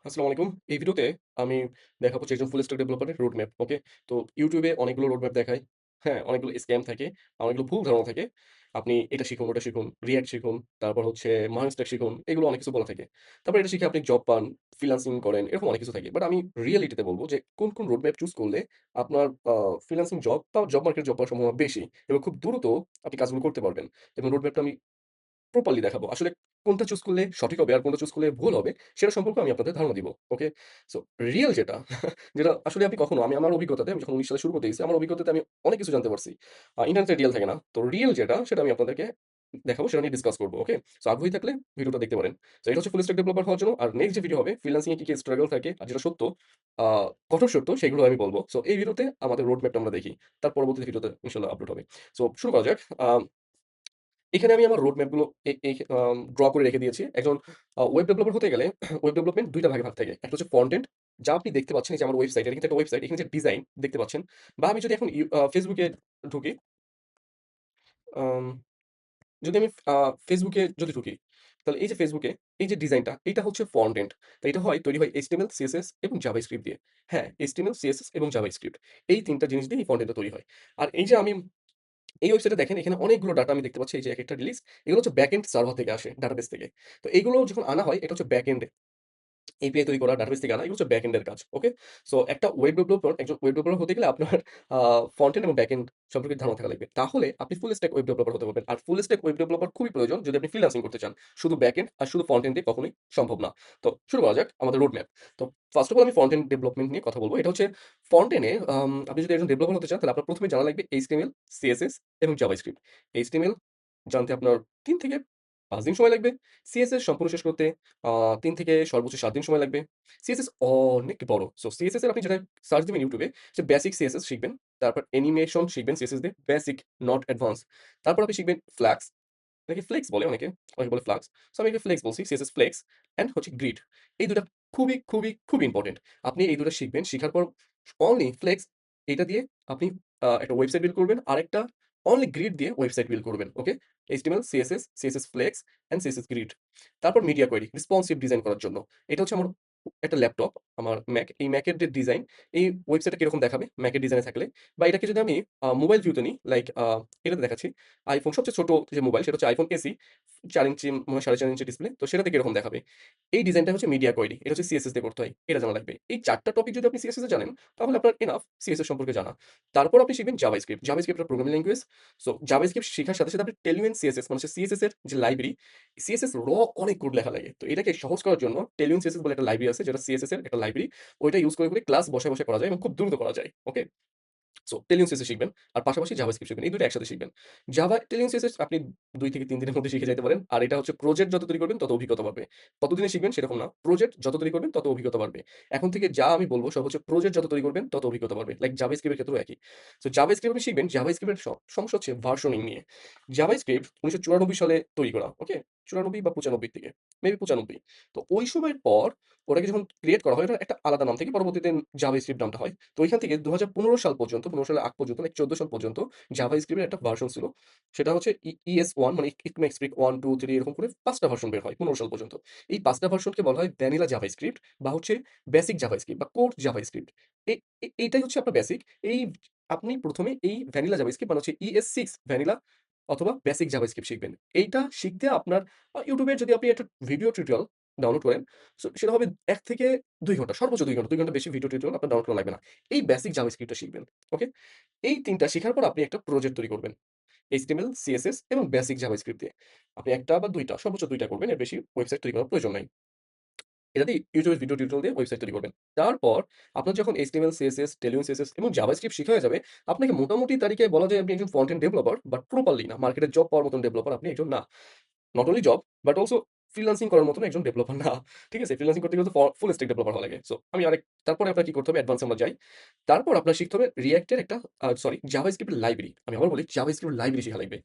আসসালামু আলাইকুম। এই ভিডিওতে আমি দেখাবো যে একজন ফুল স্ট্যাক ডেভেলপারের রোড ম্যাপ। ওকে? তো YouTube এ অনেকগুলো রোড ম্যাপ দেখায়। হ্যাঁ? অনেকগুলো স্ক্যাম থাকে, অনেকগুলো ভুল ধারণা থাকে। আপনি এটা শিখুন, ওটা শিখুন, React শিখুন, তারপর হচ্ছে Maven Stack শিখুন। এগুলো অনেক কিছু বলা থাকে। তারপর এটা শিখে আপনি জব পান, ফ্রিল্যান্সিং করেন, এরকম অনেক কিছু থাকে। বাট আমি রিয়ালিটিতে বলব যে কোন রোড ম্যাপ চুজ করলে আপনার ফ্রিল্যান্সিং জব বা জব মার্কেটে জব পাওয়ার সম্ভাবনা বেশি এবং খুব দ্রুত আপনি কাজগুলো করতে পারবেন। এবং রোড ম্যাপটা আমি প্রপারলি দেখাবো। আসলে কোনটা চুজ করলে সঠিক হবে আর কোনটা চুজ করলে ভুল হবে সেটা সম্পর্কে আমি আপনাদের ধারণা দিব। ওকে? সো রিয়াল যেটা, যেটা আসলে আমি কখনো আমি আমার অভিজ্ঞতাতে আমি যখন ১৯ সালে শুরু করতে গেছি, আমার অভিজ্ঞতাতে আমি অনেক কিছু জানতে পারছি। ইন্টারনেটে রিয়াল থাকে না। তো রিয়াল যেটা সেটা আমি আপনাদেরকে দেখাবো, সেটা নিয়ে ডিসকাস করব। ওকে? সো আগ্রহী থাকলে ভিডিওটা দেখতে পারেন। সো এটা হচ্ছে ফুল স্ট্যাক ডেভেলপার হওয়ার জন্য। আর নেক্সট যে ভিডিও হবে ফ্রিল্যান্সিং এ কি স্ট্রাগল থাকে আর যেটা সত্য, আ কঠোর সত্য সেগুলো আমি বলব। সো এই ভিডিওতে আমাদের রোড ম্যাপটা আমরা দেখি। তার পরবর্তী ভিডিওতে ইনশাআল্লাহ আপলোড হবে। সো শুরু করা যাক। এখানে আমি আমার রোড ম্যাপ গুলো এ এ ড্র করে রেখে দিয়েছি। একজন ওয়েব ডেভেলপার হতে গেলে ওয়েব ডেভেলপমেন্ট ২ টা ভাগে ভাগ থাকে। একটা হচ্ছে ফ্রন্ট এন্ড, যা আপনি দেখতে পাচ্ছেন এই যে আমার ওয়েবসাইট, এটা কিন্তু একটা ওয়েবসাইট। এখানে যে ডিজাইন দেখতে পাচ্ছেন, বা আমি যদি এখন Facebook এ ঢুকি, আম যদি আমি Facebook এ যদি ঢুকি, তাহলে এই যে Facebook এ এই যে ডিজাইনটা, এটা হচ্ছে ফ্রন্ট এন্ড। তো এটা তৈরি হয় HTML, CSS এবং জাভাস্ক্রিপ্ট দিয়ে। হ্যাঁ, HTML, CSS এবং জাভাস্ক্রিপ্ট। এই ৩ টা জিনিস দিয়ে এই ফ্রন্ট এন্ডটা তৈরি হয়। আর এই যে আমি এই ওয়েবসাইটে দেখেন, এখানে অনেকগুলো ডাটা আমি দেখতে পাচ্ছি, এই যে একেকটা রিলিজ। এগুলো হচ্ছে ব্যাকএন্ড সার্ভার থেকে আসে, ডাটাবেস থেকে। তো এগুলো যখন আনা হয় এটা হচ্ছে ব্যাকএন্ড এপিআই তৈরি করা, ডাটাবেস থেকে আনা, এগুলো হচ্ছে ব্যাকএন্ড এর কাজ। ওকে? সো একটা একজন ওয়েব ডেভেলপার হতে গেলে আপনার ফ্রন্ট এন্ড এবং ব্যাকএন্ড সম্পর্কে ধারণা থাকা লাগবে। তাহলে আপনি ফুল স্ট্যাক ওয়েব ডেভেলপার হতে পারবেন। আর ফুল স্ট্যাক ওয়েব ডেভেলপার খুবই প্রয়োজন যদি আপনি ফ্রিল্যান্সিং করতে চান। শুধু ব্যাকএন্ড আর শুধু ফ্রন্ট এন্ড দিয়ে কখনোই সম্ভব না। তো শুরু করা যাক আমাদের রোড ম্যাপ। তো ফার্স্ট অফ অল আমি ফ্রন্ট এন্ড ডেভেলপমেন্ট নিয়ে কথা বলব। এটা হচ্ছে ফ্রন্ট এন্ডে আপনি যদি একজন ডেভেলপার হতে চান তাহলে আপনার ১ম এ জানা লাগবে HTML, CSS এবং জাভাস্ক্রিপ্ট। HTML জানতে আপনার ৩ থেকে ৫ দিন সময় লাগবে। CSS সম্পূর্ণ শেষ করতে ৩ থেকে সর্বোচ্চ ৭ দিন সময় লাগবে। CSS অনেক বড়। সো CSS এর আপনি যেটা সার্চ দিবেন YouTube এ, যে বেসিক CSS শিখবেন। তারপর অ্যানিমেশন শিখবেন CSS দিয়ে, বেসিক নট অ্যাডভান্স। তারপর আপনি শিখবেন ফ্লাক্স, এটাকে ফ্লেক্স বলে অনেকে, অনেকে বলে ফ্লাক্স। সো আমি একে ফ্লেক্স বলছি, CSS ফ্লেক্স অ্যান্ড হচ্ছে গ্রিড। এই ২ টা খুবই ইম্পোর্টেন্ট। আপনি এই ২ টা শিখবেন। শিখার পর অনলি ফ্লেক্স এটা দিয়ে আপনি একটা ওয়েবসাইট বিল্ড করবেন। আরেকটা অনলি গ্রিড দিয়ে ওয়েবসাইট বিল্ড করবেন। Okay? HTML, CSS, CSS flex and CSS grid. তারপর মিডিয়া কোয়েরি, রেসপন্সিভ ডিজাইন করার জন্য। এটা হচ্ছে আমার একটা ল্যাপটপ, আমার ম্যাক। এই ম্যাকের যে ডিজাইন, এই ওয়েবসাইটটা কিরকম দেখাবে ম্যাকের ডিজাইনে থাকলে, বা এটাকে যদি আমি মোবাইল ভিউতে নিই, লাইক এটাতে দেখাচ্ছি। আইফোন সবচেয়ে ছোট যে মোবাইল সেটা হচ্ছে iPhone SE, ৪ ইঞ্চি মনে হয় ৪.৫ ইঞ্চি ডিসপ্লে। তো সেটাতে কিরকম দেখাবে? এই ডিজাইনটা হচ্ছে মিডিয়া কোয়েরি। এটা হচ্ছে CSS দিয়ে করতে হয়। এটা জানা লাগবে। এই ৪ টা টপিক যদি আপনি CSS এ জানেন, তাহলে আপনার এনাফ CSS সম্পর্কে জানা। তারপর আপনি শিখবেন জাভাস্ক্রিপ্ট। জাভাস্ক্রিপ্ট একটা প্রোগ্রামিং ল্যাঙ্গুয়েজ। সো জাভাস্ক্রিপ্ট শিখার সাথে আপনি টেলুয়েন্ট CSS মানে হচ্ছে CSS এর যে লাইব্রেরি, CSS অনেক কোড লেখা লাগে। তো এটাকে সহজ করার জন্য টেলুয়েন্ট CSS বলে একটা লাইব্রেরি আছে, যেটা CSS এর একটা লাইব্রেরি। ওইটা ইউজ করে ক্লাস বসায় করা যায় এবং খুব দ্রুত করা যায়। ওকে? সো টেলিয়ন সিএসএস শিখবেন। আর পাশাপাশি জাভাস্ক্রিপ্ট শিখবেন। এই ২ টা একসাথে শিখবেন। টেলিয়ন সিএসএস আপনি ২ থেকে ৩ দিনের মধ্যে শিখে যাইতে পারেন। আর এটা হচ্ছে প্রজেক্ট যত তৈরি করবেন তত অভিজ্ঞতা বাড়বে। কতদিনে শিখবেন সেরকম না। প্রজেক্ট যত তৈরি করবেন তত অভিজ্ঞতা বাড়বে। এখন থেকে যা আমি বলব সব হচ্ছে প্রজেক্ট যত তৈরি করবেন তত অভিজ্ঞতা বাড়বে। লাইক জাভাস্ক্রিপ্ট এর ক্ষেত্রেও একই। সো জাভাস্ক্রিপ্ট আপনি শিখবেন। জাভাস্ক্রিপ্ট এর সমস্যা হচ্ছে ভার্শনিং নিয়ে। জাভাস্ক্রিপ্ট ১৯৯৪ সালে তৈরি করা। ওকে? ৯৪ বা ৯৫ দিকে। মেবি ৯৫। তো ওই সময়ের পর ওটাকে যখন ক্রিয়েট করা হয়, ওটার একটা আলাদা নাম থেকে পরবর্তীতে জাভাস্ক্রিপ্ট নামটা হয়। তো ওইখান থেকে ২০১৫ সাল পর্যন্ত, ১৫ সালের আগ পর্যন্ত, লাইক ১৪ সাল পর্যন্ত জাভাস্ক্রিপ্ট এর একটা ভার্সন ছিল। সেটা হচ্ছে ES1, মানে ইকমেক্সপ্রিক 1, 2, 3 এরকম করে ৫ টা ভার্সন বের হয় ১৫ সাল পর্যন্ত। এই ৫ টা ভার্সনকে বলা হয় ভ্যানিলা জাভাস্ক্রিপ্ট, বা হচ্ছে বেসিক জাভাস্ক্রিপ্ট বা কোর জাভাস্ক্রিপ্ট। এ এ এইটাই হচ্ছে আপনার বেসিক। এই আপনি ১ম এ এই ভ্যানিলা জাভাস্ক্রিপ্ট মানে হচ্ছে ES6 ভ্যানিলা অথবা বেসিক জাভাস্ক্রিপ্ট শিখবেন। এইটা শিখতে আপনার YouTube এ যদি আপনি একটা ভিডিও টিউটোরিয়াল ডাউনলোড করেন, সো সেটা হবে ১ থেকে ২ ঘন্টা, সর্বোচ্চ ২ ঘন্টা। ২ ঘন্টার বেশি ভিডিও টিউটোরিয়াল আপনার ডাউনলোড করা লাগবে না। এই বেসিক জাভাস্ক্রিপ্টটা শিখবেন। ওকে? এই ৩ টা শিখার পর আপনি একটা প্রজেক্ট তৈরি করবেন। HTML, CSS এবং বেসিক জাভাস্ক্রিপ্ট দিয়ে। আপনি ১ টা বা ২ টা, সর্বোচ্চ ২ টা করবেন। এর বেশি ওয়েবসাইট তৈরি করার প্রয়োজন নাই। এটা দিয়ে YouTube এর ভিডিও টিউটোরিয়াল দিয়ে ওয়েবসাইট তৈরি করবেন। তারপর আপনার যখন HTML, CSS, টেলিয়ন CSS এবং জাভাস্ক্রিপ্ট শিখা হয়ে যাবে, আপনাকে মোটামুটি তারিখে বলা যায় আপনি একজন front end developer, but properly না। মার্কেটে জব পাওয়ার মতন ডেভেলপার আপনি একজন না। Not only job, but also freelancing করার মতন একজন ডেভেলপার না। ঠিক আছে? ফ্রিল্যান্সিং করতে গেলে তো ফুল স্ট্যাক ডেভেলপার হওয়া লাগে। সো আমি তারপরে আপনার কি করতে হবে, অ্যাডভান্স এ আমরা যাই। তারপর আপনার শিখতে হবে React এর একটা জাভাস্ক্রিপ্ট এর লাইব্রেরি। আমি আবার বলি জাভাস্ক্রিপ্ট লাইব্রেরি শিখা লাগবে।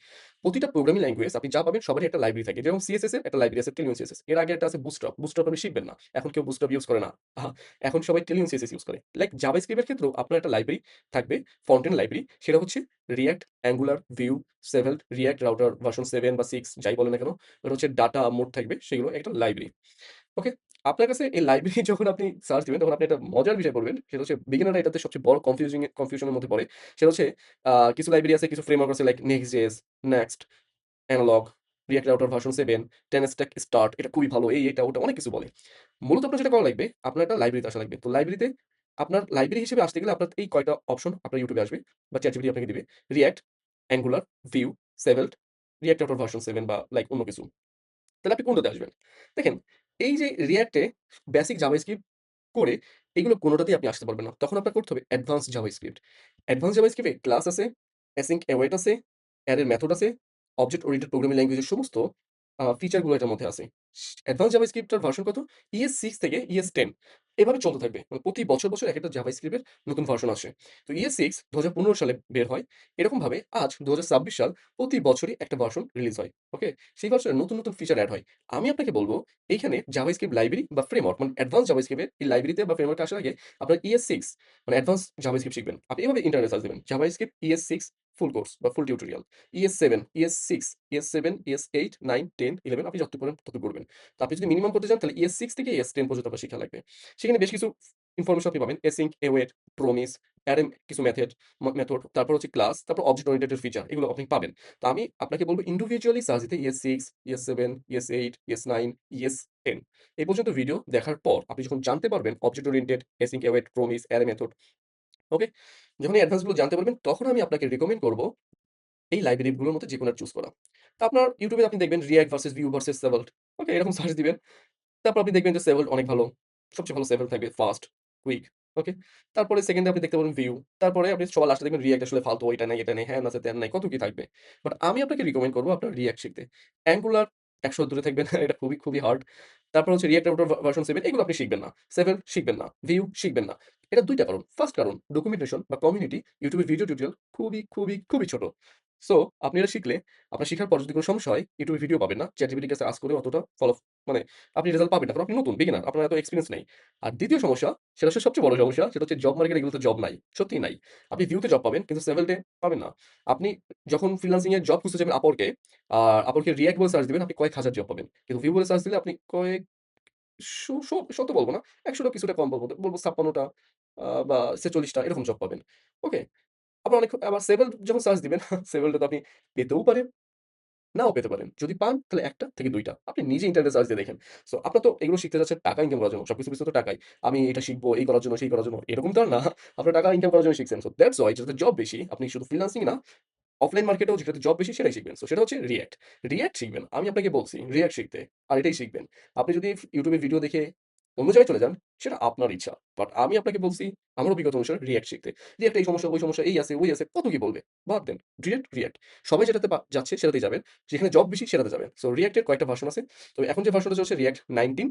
প্রতিটা প্রোগ্রামিং ল্যাঙ্গুয়েজ আপনি যা পাবেন সবারই একটা লাইব্রেরি থাকে। যেরকম CSS এর একটা লাইব্রেরি আছে, টেলিয়ন CSS। এর আগে একটা আছে Bootstrap। Bootstrap আপনি শিখবেন না। এখন কেউ Bootstrap ইউজ করে না। আহা, এখন সবাই টেলিয়ন CSS ইউজ করে। লাইক জাভাস্ক্রিপ্ট এর ক্ষেত্রেও আপনার একটা লাইব্রেরি থাকবে, ফ্রন্ট এন্ড লাইব্রেরি। সেটা হচ্ছে React, Angular, Vue, Svelte, React Router version 7 বা 6 যাই বলেন না কেন, ওটা হচ্ছে ডাটা মোড থাকবে, সেগুলো একটা লাইব্রেরি। ওকে? আপনার কাছে এই লাইব্রেরি যখন আপনি সার্চ দিবেন তখন আপনি একটা মজার বিষয় পড়বেন। সেটা হচ্ছে বিগিনাররা এটাতে সবচেয়ে বড় কনফিউশন এর মধ্যে পড়ে। সেটা হচ্ছে কিছু লাইব্রেরি আছে, কিছু ফ্রেমওয়ার্ক আছে like Next.js, Next, Analog, React Router version 7, 10 Stack Start এটা খুবই ভালো। এই এটা ওটা অনেক কিছু বলে। মূলত আপনার যেটা করা লাগবে, আপনার একটা লাইব্রেরিতে আসা লাগবে। তো লাইব্রেরিতে আপনার লাইব্রেরি হিসেবে আসতে গেলে আপনার এই কয়টা অপশন আপনার YouTube এ আসবে বা ChatGPT আপনাকে দিবে। React, Angular, Vue, Svelte, React Router version 7 বা লাইক অন্য কিছু। তাহলে আপনি কোনটাতে আসবেন? দেখেন, এই যে React এ বেসিক জাভাস্ক্রিপ্ট করে এগুলো কোনটাতেই আপনি আসতে পারবেন না। তখন আপনার করতে হবে অ্যাডভান্স জাভাস্ক্রিপ্ট। অ্যাডভান্স জাভাস্ক্রিপ্ট এ ক্লাস আছে, অ্যাসিঙ্ক অ্যাওয়েট আছে, অ্যারের মেথড আছে, অবজেক্ট ওরিয়েন্টেড প্রোগ্রামিং ল্যাঙ্গুয়েজ এর সমস্ত ফিচার গুলো এটার মধ্যে আছে। অ্যাডভান্স জাভাস্ক্রিপ্ট এর ভার্সন কত? ES6 থেকে ES10 এভাবে চলতে থাকবে। মানে প্রতি বছর একেকটা জাভাস্ক্রিপ্ট এর নতুন ভার্সন আসে। তো ES6 2015 সালে বের হয়। এরকমভাবে আজ 2026 সাল প্রতি বছরই একটা ভার্সন রিলিজ হয়। ওকে? সেই ভার্সনে নতুন ফিচার এড হয়। আমি আপনাকে বলব এইখানে জাভাস্ক্রিপ্ট লাইব্রেরি বা ফ্রেমওয়ার্ক মানে অ্যাডভান্স জাভাস্ক্রিপ্ট এর এই লাইব্রেরিতে বা ফ্রেমওয়ার্কে আসার আগে আপনার ES6 মানে অ্যাডভান্স জাভাস্ক্রিপ্ট শিখবেন। আপনি এভাবে ইন্টারনেটে সার্চ দিবেন। জাভাস্ক্রিপ্ট ES6 ফুল কোর্স বা ফুল tutorial. ES7, ES6, ES7, ES8, 9, 10, 11 আপনি যতটুকু পারেন ততটুকু করবেন। তো আপনি যদি মিনিমাম করতে চান তাহলে ES6 থেকে ES10 পর্যন্ত আপনার শিখা লাগবে। সেখানে বেশ কিছু ইনফরমেশন আপনি পাবেন। অ্যাসিঙ্ক, অ্যাওয়েট, প্রমিস, অ্যারে কিছু মেথড, তারপর হচ্ছে ক্লাস, তারপর অবজেক্ট ওরিয়েন্টেড এর ফিচার এগুলো আপনি পাবেন। তো আমি আপনাকে বলব ইন্ডিভিজুয়ালি সার্চ দিতে ES6, ES7, ES8, ES9, ES10 এই পর্যন্ত ভিডিও দেখার পর আপনি যখন জানতে পারবেন object oriented, async, await, promise, array method, okay? যখন এই অ্যাডভান্স গুলো জানতে পারবেন তখন আমি আপনাকে রিকমেন্ড করব এই লাইব্রেরি গুলোর মধ্যে যেকোনো একটা চুজ করা। তো আপনার YouTube এ আপনি দেখবেন React versus Vue versus Svelte, ওকে? এরকম সার্চ দিবেন। তারপর আপনি দেখবেন যে Svelte অনেক ভালো। সবচেয়ে ভালো Svelte থাকবে ফাস্ট, কুইক, ওকে? তারপরে 2nd এ আপনি দেখতে পারেন Vue। তারপরে আপনি সবার লাস্টে দেখবেন React আসলে ফালতু, এটা নাই, এটা নেই, হ্যান আছে, ত্যান নাই, কত কি থাকবে। বাট আমি আপনাকে রিকমেন্ড করব আপনার React শিখতে। Angular ১০০ দূরে থাকবেন এটা খুবই হার্ড। তারপর হচ্ছে React Router ভার্সন 7 এগুলো আপনি শিখবেন না। Svelte শিখবেন না, Vue শিখবেন না। এটা ২ টা কারণ। ফার্স্ট কারণ ডকুমেন্টেশন বা কমিউনিটি YouTube এর ভিডিও টিউটোরিয়াল খুবই ছোট। সো আপনি এটা শিখলে আপনার শিখার পর যদি কোন সমস্যা হয় YouTube এ ভিডিও পাবেন না। ChatGPT র কাছে আস্ক করে অতটা মানে আপনি রেজাল্ট পাবেন না। কারণ আপনি নতুন, বিগিনার। আপনার এত এক্সপেরিয়েন্স নাই। আর ২য় সমস্যা, সেটা হচ্ছে সবচেয়ে বড় সমস্যা, সেটা হচ্ছে জব মার্কেটে এগুলোতে জব নাই। সত্যিই নাই। আপনি ভিউতে জব পাবেন কিন্তু Svelte এ পাবেন না। আপনি যখন ফ্রিল্যান্সিং এর জব খুঁজতে যাবেন Upwork এ, Upwork এ React বলে সার্চ দিবেন, আপনি কয়েক হাজার জব পাবেন। কিন্তু Vue বলে সার্চ দিলে আপনি কয়েক শত বলব না। ১০০ টা কিছুটা কম বলব। বলব ৫৬ টা বা ৪৬ টা এরকম জব পাবেন। ওকে? আবার Svelte যখন সার্চ দিবেন, Svelte তো আপনি পেতেও পারেন, নাও পেতে পারেন। যদি পান তাহলে ১ টা থেকে ২ টা। আপনি নিজে ইন্টারনেটে সার্চ দিয়ে দেখেন। সো আপনার তো এগুলো শিখতে যাচ্ছেন টাকা ইনকাম করার জন্য। সবকিছুর পিছনে তো টাকাই। আমি এটা শিখবো, এই করার জন্য, সেই করার জন্য। এরকম তো আর না। আপনার টাকা ইনকাম করার জন্য শিখছেন। সো দ্যাটস হোয়াই যেটাতে জব বেশি, আপনি শুধু ফ্রিল্যান্সিং না, অফলাইন মার্কেটেও যেটাতে জব বেশি সেটাই শিখবেন। সো সেটা হচ্ছে React। React শিখবেন। আমি আপনাকে বলছি React শিখতে। আর এটাই শিখবেন। আপনি যদি YouTube এ ভিডিও দেখে অন্য জায়গায় চলে যান, সেটা আপনার ইচ্ছা। বাট আমি আপনাকে বলছি আমার অভিজ্ঞতা অনুসারে React শিখতে। React এই সমস্যা, ওই সমস্যা, এই আছে, ওই আছে, কত কি বলবে? বাদ দেন। React। সবাই যেটাতে যাচ্ছে সেটাতেই যাবেন। যেখানে জব বেশি সেটাতে যাবেন। সো React এর কয়েকটা ভার্সন আছে। তো এখন যে ভার্সনটা চলছে React 19,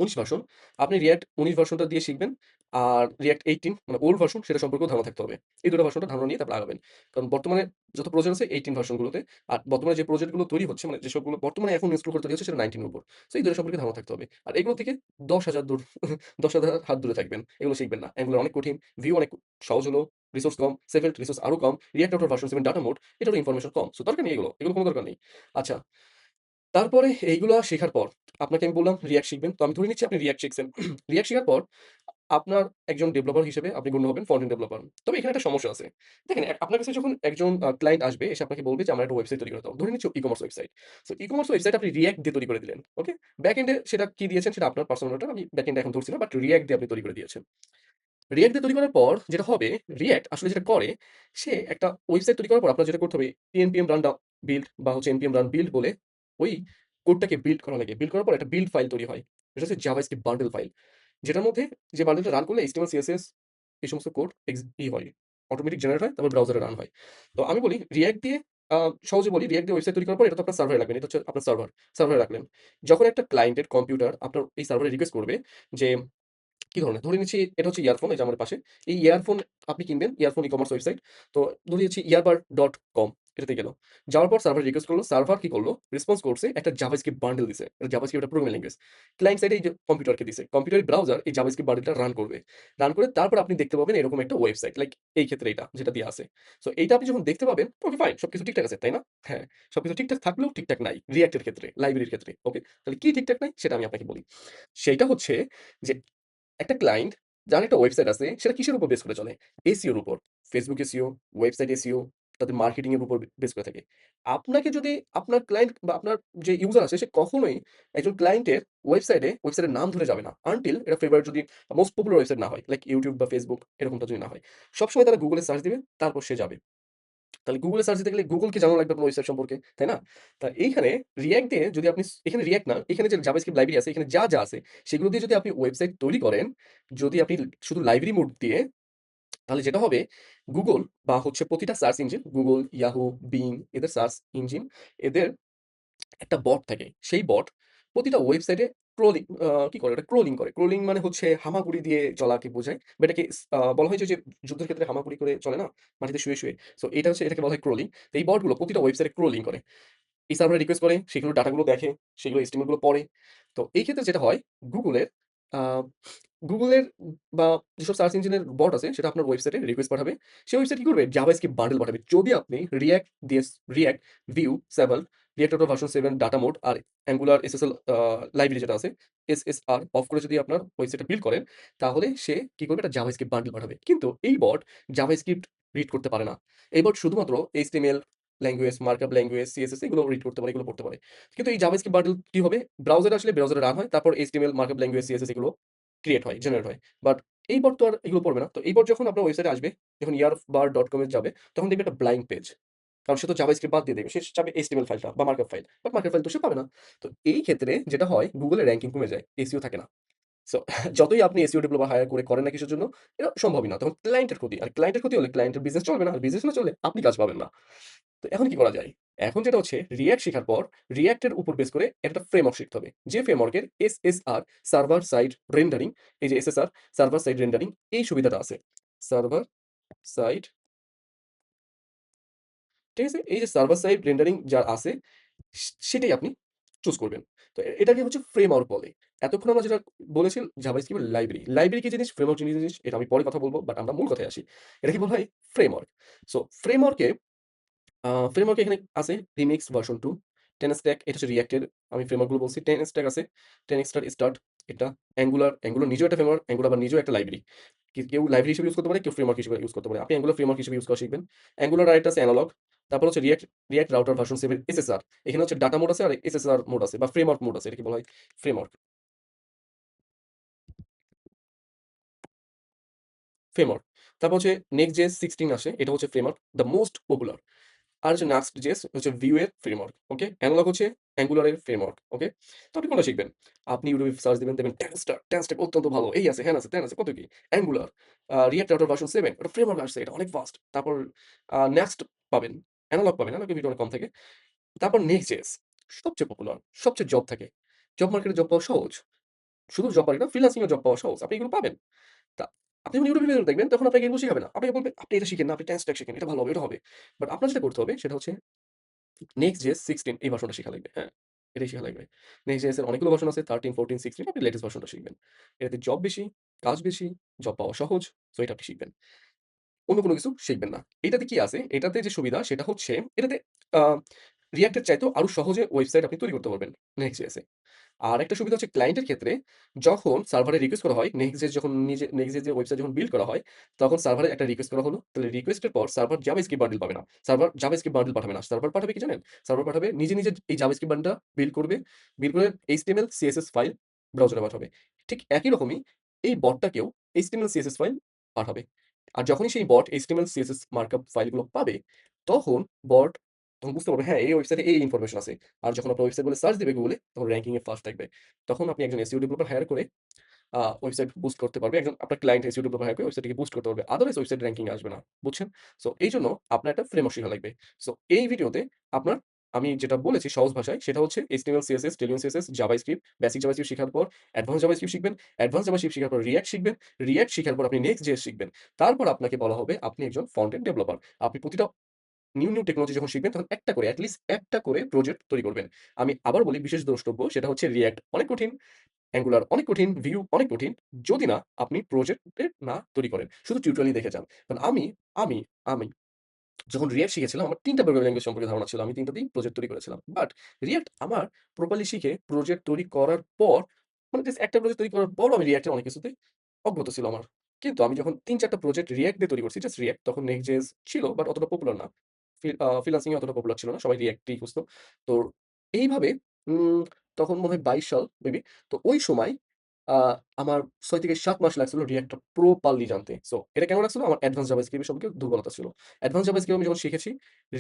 ১৯ ভার্সন। আপনি React ১৯ ভার্সনটা দিয়ে শিখবেন। আর React 18 মানে ওল্ড ভার্সন সেটা সম্পর্কেও ধারণা থাকতে হবে। এই ২ টা ভার্সনটা ধারণা নিয়ে তারপর আগাবেন। কারণ বর্তমানে যত প্রজেক্ট আছে 18 ভার্সন গুলোতে। আর বর্তমানে যে প্রজেক্ট গুলো তৈরি হচ্ছে মানে যেসবগুলো বর্তমানে এখন ইনস্টল করে তৈরি হচ্ছে সেটা 19 এর উপর। সো এই ২ টা সম্পর্কে ধারণা থাকতে হবে। আর এগুলো থেকে ১০,০০০ দূর ১০,০০০ হাত দূরে থাকবেন। এগুলো শিখবেন না। Angular অনেক কঠিন, Vue অনেক সহজ হলো, রিসোর্স কম, Svelte রিসোর্স আরো কম, React Router version 7 data mode এটারও ইনফরমেশন কম। সো দরকার নেই এগুলো। এগুলো কোন দরকার নেই। আচ্ছা, তারপরে এইগুলা শেখার পর আপনাকে আমি বললাম React শিখবেন। তো আমি ধরে নিচ্ছি আপনি React শিখছেন। React শিখার পর আপনার একজন ডেভেলপার হিসেবে আপনি গণ্য হবেন ফ্রন্ট এন্ড ডেভেলপার। তবে এখানে একটা সমস্যা আছে। দেখেন আপনার কাছে যখন একজন ক্লায়েন্ট আসবে এসে আপনাকে বলবে যে আমার একটা ওয়েবসাইট তৈরি করে দাও। ধরে নিচ্ছি e-commerce website. So e-commerce website আপনি React দিয়ে তৈরি করে দিলেন। ওকে? ব্যাক এন্ড এ সেটা কি দিয়েছেন সেটা আপনার পার্সোনাল ম্যাটার। আমি ব্যাক এন্ড এ এখন ধরছি না। বাট React দিয়ে আপনি তৈরি করে দিয়েছেন। React দিয়ে তৈরি করার পর যেটা হবে, React আসলে যেটা করে, সে একটা ওয়েবসাইট তৈরি করার পর আপনার যেটা করতে হবে npm run build বা হচ্ছে npm run build বলে ওই কোডটাকে বিল্ড করা লাগে। বিল্ড করার পর একটা বিল্ড ফাইল তৈরি হয়। এটা হচ্ছে জাভাস্ক্রিপ্ট বান্ডেল ফাইল। যেটার মধ্যে যে বান্ডেলটা রান করলে HTML, CSS এই সমস্ত কোড হয়। অটোমেটিক জেনারেট হয়, তারপর ব্রাউজারে রান হয়। তো আমি বলি React দিয়ে আ সহজে বলি React দিয়ে ওয়েবসাইট তৈরি করার পর এটা তো আপনার সার্ভারে লাগবে। এটা হচ্ছে আপনার সার্ভার। সার্ভারে রাখলেন। যখন একটা ক্লায়েন্টের কম্পিউটার আপনার এই সার্ভারে রিকোয়েস্ট করবে যে কি ধরনের? ধরে নিচ্ছি এটা হচ্ছে ইয়ারফোন, এই যে আমার পাশে। এই ইয়ারফোন আপনি কিনবেন, ইয়ারফোন ই-কমার্স ওয়েবসাইট। তো ধরে নিচ্ছি earbud.com। এটাতে গেল। যাওয়ার পর সার্ভার রিকোয়েস্ট করলো। সার্ভার কি করলো? রেসপন্স করছে একটা জাভাস্ক্রিপ্ট বান্ডেল দিছে। এটা জাভাস্ক্রিপ্ট একটা প্রোগ্রামিং ল্যাঙ্গুয়েজ। ক্লায়েন্ট সাইডে এই যে কম্পিউটারকে দিছে। কম্পিউটারের ব্রাউজার এই জাভাস্ক্রিপ্ট বান্ডেলটা রান করবে। রান করে তারপর আপনি দেখতে পাবেন এরকম একটা ওয়েবসাইট। লাইক এই ক্ষেত্রে এটা যেটা দেয়া আছে। সো এইটা আপনি যখন দেখতে পাবেন, ওকে ফাইন সবকিছু ঠিকঠাক আছে, তাই না? হ্যাঁ, সবকিছু ঠিকঠাক থাকলেও ঠিকঠাক নাই। React এর ক্ষেত্রে, লাইব্রেরির ক্ষেত্রে। ওকে? তাহলে কি ঠিকঠাক নাই? সেটা আমি আপনাকে বলি। সেইটা হচ্ছে যে একটা ক্লায়েন্ট যার একটা ওয়েবসাইট আছে সেটা কিসের উপর বেস করে চলে? এসইও এর উপর। Facebook এসইও, ওয়েবসাইট এসইও, তাদের মার্কেটিং এর উপর বেস করে থাকে। আপনাকে যদি আপনার ক্লায়েন্ট বা আপনার যে ইউজার আছে সে কখনোই একজন ক্লায়েন্টের ওয়েবসাইটের নাম ধরে যাবে না। আনটিল এটা ফেভারিট যদি মোস্ট পপুলার ওয়েবসাইট না হয়। লাইক YouTube বা Facebook এরকমটা যদি না হয়। সবসময় তারা Google এ সার্চ দিবে, তারপর সে যাবে। তাহলে Google এ সার্চ দিতে গেলে Google কে জানা লাগবে আপনার ওয়েবসাইট সম্পর্কে, তাই না? তা এইখানে React দিয়ে যদি আপনি এখানে React না, এখানে যে জাভাস্ক্রিপ্ট লাইব্রেরি আছে, এখানে যা আছে সেগুলো দিয়ে যদি আপনি ওয়েবসাইট তৈরি করেন, যদি আপনি শুধু লাইব্রেরি মোড দিয়ে, তাহলে যেটা হবে Google বা হচ্ছে প্রতিটা search engine Google, Yahoo, Bing এদের সার্চ ইঞ্জিন এদের একটা বট থাকে। সেই বট প্রতিটা ওয়েবসাইটে কি করে? ওটা ক্রলিং করে। ক্রলিং মানে হচ্ছে হামাগুড়ি দিয়ে চলাকে বোঝায়। বা এটাকে বলা হয় যে যুদ্ধের ক্ষেত্রে হামাগুড়ি করে চলে না? মাটিতে শুয়ে, শুয়ে। সো এটা হচ্ছে এটাকে বলা হয় ক্রলিং। তো এই বটগুলো প্রতিটা ওয়েবসাইটে ক্রলিং করে। এই সার্ভারে রিকোয়েস্ট করে, সেগুলো ডাটাগুলো দেখে, সেগুলো HTML গুলো পড়ে। তো এই ক্ষেত্রে যেটা হয় Google এর আ Google এর বা যেসব সার্চ ইঞ্জিনের বট আছে সেটা আপনার ওয়েবসাইটে রিকোয়েস্ট পাঠাবে। সেই ওয়েবসাইট কি করবে? জাভাস্ক্রিপ্ট বান্ডেল পাঠাবে। যদি আপনি React, Vue, 7, React Native version 7 data mode আর Angular SSL লাইব্রেরি যেটা আছে SSR অফ করে যদি আপনার ওয়েবসাইটটা বিল্ড করেন, তাহলে সে কি করবে? একটা জাভাস্ক্রিপ্ট বান্ডেল পাঠাবে। কিন্তু এই বট জাভাস্ক্রিপ্ট রিড করতে পারে না। এই বট শুধুমাত্র HTML language, markup language, CSS এগুলো রিড করতে পারে, এগুলো পড়তে পারে। কিন্তু এই জাভাস্ক্রিপ্ট বান্ডেল কি হবে? ব্রাউজারে আসলে ব্রাউজারে রান হয়। তারপর HTML, মার্কআপ ল্যাঙ্গুয়েজ, CSS এগুলো ক্রিয়েট হয়, জেনারেট হয়। বাট এই বট তো আর এগুলো পড়বে না। তো এই বট যখন আপনার ওয়েবসাইটে আসবে, যখন yarbar.com এ যাবে, তখন দেখবে একটা ব্ল্যাংক পেজ। কারণ সে তো জাভাস্ক্রিপ্ট বাদ দিয়ে দেবে। সে চাবে HTML ফাইলটা বা markup file. But markup file তো সে পাবে না। তো এই ক্ষেত্রে যেটা হয় Google এর র‍্যাংকিং কমে যায়। SEO থাকে না। সো যতই আপনি এসইও ডেভেলপার হায়ার করেন না কিসের জন্য, এটা সম্ভবই না। তখন ক্লায়েন্টের ক্ষতি। আর ক্লায়েন্টের ক্ষতি হলে ক্লায়েন্টের বিজনেস চলবে না। আর বিজনেস না চললে আপনি কাজ পাবেন না। তো এখন কি করা যায়? এখন যেটা হচ্ছে React শেখার পর React এর উপর বেস করে একটা ফ্রেমওয়ার্ক শিখতে হবে। যে ফ্রেমওয়ার্কের SSR সার্ভার সাইড রেন্ডারিং, এই যে SSR সার্ভার সাইড রেন্ডারিং এই সুবিধাটা আছে। সার্ভার সাইড, ঠিক আছে? এই যে সার্ভার সাইড রেন্ডারিং যার আছে সেটাই আপনি চুজ করবেন। তো এটাকে হচ্ছে ফ্রেমওয়ার্ক বলে। এতক্ষণ আমরা যেটা বলেছি জাভাস্ক্রিপ্ট এর লাইব্রেরি। লাইব্রেরি কি জিনিস? ফ্রেমওয়ার্ক জিনিস এটা আমি পরে কথা বলব। বাট আমরা মূল কথায় আসি। এটাকে বলা হয় ফ্রেমওয়ার্ক। সো ফ্রেমওয়ার্ক এখানে আছে রিমিক্স ভার্সন 2, 10 স্ট্যাক এটা হচ্ছে React এর আমি ফ্রেমওয়ার্ক গুলো বলছি। 10 স্ট্যাক আছে, 10 স্টার্ট এটা Angular নিজেও একটা ফ্রেমওয়ার্ক, Angular আবার নিজেও একটা লাইব্রেরি। কেউ লাইব্রেরি হিসেবে ইউজ করতে পারে, কেউ ফ্রেমওয়ার্ক হিসেবে ইউজ করতে পারে। আপনি Angular ফ্রেমওয়ার্ক হিসেবে ইউজ করা শিখবেন। Angular আরেকটা আছে অ্যানালগ। তারপর হচ্ছে React রাউটার ভার্সন 7 SSR এখানে হচ্ছে ডাটা মোড আছে আর SSR মোড আছে বা ফ্রেমওয়ার্ক মোড আছে। এটাকে বলা হয় ফ্রেমওয়ার্ক। ফ্রেমওয়ার্ক। তারপর হচ্ছে Next.js 16 আসে। এটা হচ্ছে ফ্রেমওয়ার্ক, দ্যা মোস্ট পপুলার। আর হচ্ছে Next.js হচ্ছে Vue এর ফ্রেমওয়ার্ক। ওকে? অ্যানালগ হচ্ছে Angular এর ফ্রেমওয়ার্ক। ওকে? তো আপনি কোনটা শিখবেন? আপনি YouTube এ সার্চ দিবেন, দেখবেন 10 স্টার অত্যন্ত ভালো। এই আছে, হ্যান আছে, ত্যান আছে, কত কি? Angular, React Router ভার্সন 7 ওটা ফ্রেমওয়ার্ক আসছে। এটা অনেক ফাস্ট। তারপর Next পাবেন। অ্যানালগ পাবেন। অ্যানালগ ভিডিও অনেক কম থাকে। তারপর Next.js সবচেয়ে পপুলার, সবচেয়ে জব থাকে। জব মার্কেটে জব পাওয়া সহজ। শুধু জব মার্কেট না, ফ্রিল্যান্সিং এ জব পাওয়া সহজ। আপনি এগুলো পাবেন। তা আপনি যখন YouTube ভিডিও দেখবেন তখন আপনাকে এগুলো শিখাবে না। আপনাকে বলবে, "আপনি এটা শিখেন না, আপনি 10 স্ট্যাক শিখেন। এটা ভালো হবে, ওটা হবে।" বাট আপনার যেটা করতে হবে সেটা হচ্ছে Next.js 16 এই ভার্সনটা শিখা লাগবে। হ্যাঁ, এটাই শিখা লাগবে। Next.js এর অনেকগুলো ভার্সন আছে 13, 14, 16 আপনি লেটেস্ট ভার্সনটা শিখবেন। এটাতে জব বেশি, কাজ বেশি, জব পাওয়া সহজ। সো এটা আপনি শিখবেন। অন্য কোনো কিছু শিখবেন না। এটাতে কি আছে? এটাতে যে সুবিধা সেটা হচ্ছে এটাতে আ React এর চাইতেও আরো সহজে ওয়েবসাইট আপনি তৈরি করতে পারবেন Next.js এ। আরেকটা সুবিধা হচ্ছে ক্লায়েন্টের ক্ষেত্রে যখন সার্ভারে রিকোয়েস্ট করা হয়, Next.js যখন Next.js এর ওয়েবসাইট যখন বিল্ড করা হয়, তখন সার্ভারে একটা রিকোয়েস্ট করা হলো। তাহলে রিকোয়েস্টের পর সার্ভার জাভাস্ক্রিপ্ট বান্ডেল পাবে না। সার্ভার জাভাস্ক্রিপ্ট বান্ডেল পাঠাবে না। সার্ভার পাঠাবে কি জানেন? সার্ভার পাঠাবে নিজে এই জাভাস্ক্রিপ্ট বান্ডেলটা বিল্ড করবে। বিল্ড করে HTML, CSS ফাইল ব্রাউজারে পাঠাবে। ঠিক একই রকমই এই বটটাকেও HTML, CSS ফাইল পাঠাবে। আর যখনই সেই বট HTML, CSS মার্কআপ ফাইলগুলো পাবে, তখন বট তখন বুঝতে পারবে হ্যাঁ, এই ওয়েবসাইটে এই ইনফরমেশন আছে। আর যখন আপনার ওয়েবসাইট বলে সার্চ দিবে Google এ তখন র‍্যাংকিং এ ফার্স্ট থাকবে। তখন আপনি একজন এসইও ডেভেলপার হায়ার করে ওয়েবসাইট বুস্ট করতে পারবে। একজন আপনার ক্লায়েন্ট এসইও ডেভেলপার হায়ার করে ওয়েবসাইটটিকে বুস্ট করতে পারবে। আদারওয়াইজ ওয়েবসাইট র‍্যাংকিং এ আসবে না। বুঝছেন? সো এইজন্য আপনার একটা ফ্রেমওয়ার্ক শিখা লাগবে। সো এই ভিডিওতে আপনার আমি যেটা বলেছি সহজ ভাষায় সেটা হচ্ছে HTML, CSS, Tailwind CSS, JavaScript, basic JavaScript শিখার পর অ্যাডভান্স জাভাস্ক্রিপ্ট শিখবেন। অ্যাডভান্স জাভাস্ক্রিপ্ট শিখার পর React শিখবেন। React শিখার পর আপনি Next.js শিখবেন। তারপর আপনাকে বলা হবে আপনি একজন ফ্রন্ট এন্ড ডেভেলপার। আপনি প্রতিটা নিউ টেকনোলজি যখন শিখবেন তখন একটা করে এট লিস্ট একটা করে প্রজেক্ট তৈরি করবেন। আমি আবার বলি বিশেষ দ্রষ্টব্য সেটা হচ্ছে React অনেক কঠিন, Angular অনেক কঠিন, Vue অনেক কঠিন। যদি না আপনি প্রজেক্টে না তৈরি করেন। শুধু টিউটোরিয়ালই দেখে যান। কারণ আমি আমি যখন React শিখেছিলাম আমার ৩ টা প্রোগ্রামিং ল্যাঙ্গুয়েজ সম্পর্কে ধারণা ছিল। আমি ৩ টাতেই প্রজেক্ট তৈরি করেছিলাম। বাট React আমার প্রপারলি শিখে প্রজেক্ট তৈরি করার পর মানে জাস্ট একটা প্রজেক্ট তৈরি করার পরও আমি React এর অনেক কিছুতে অজ্ঞতা ছিল আমার। কিন্তু আমি যখন ৩-৪ টা প্রজেক্ট React দিয়ে তৈরি করছি, জাস্ট React তখন Next.js ছিল বাট অতটা পপুলার না। ফ্রিল্যান্সিং এ অতটা পপুলার ছিল না। সবাই React ই খুঁজতো। তো এইভাবে উম তখন মনে হয় ২২ সাল মেবি। তো ওই সময় আ আমার ৬ থেকে ৭ মাস লাগছিল React টা প্রপারলি জানতে। সো এটা কেন লাগছিল? আমার অ্যাডভান্স জাভাস্ক্রিপ্ট এর সম্পর্কে দুর্বলতা ছিল। অ্যাডভান্স জাভাস্ক্রিপ্ট আমি যখন শিখেছি,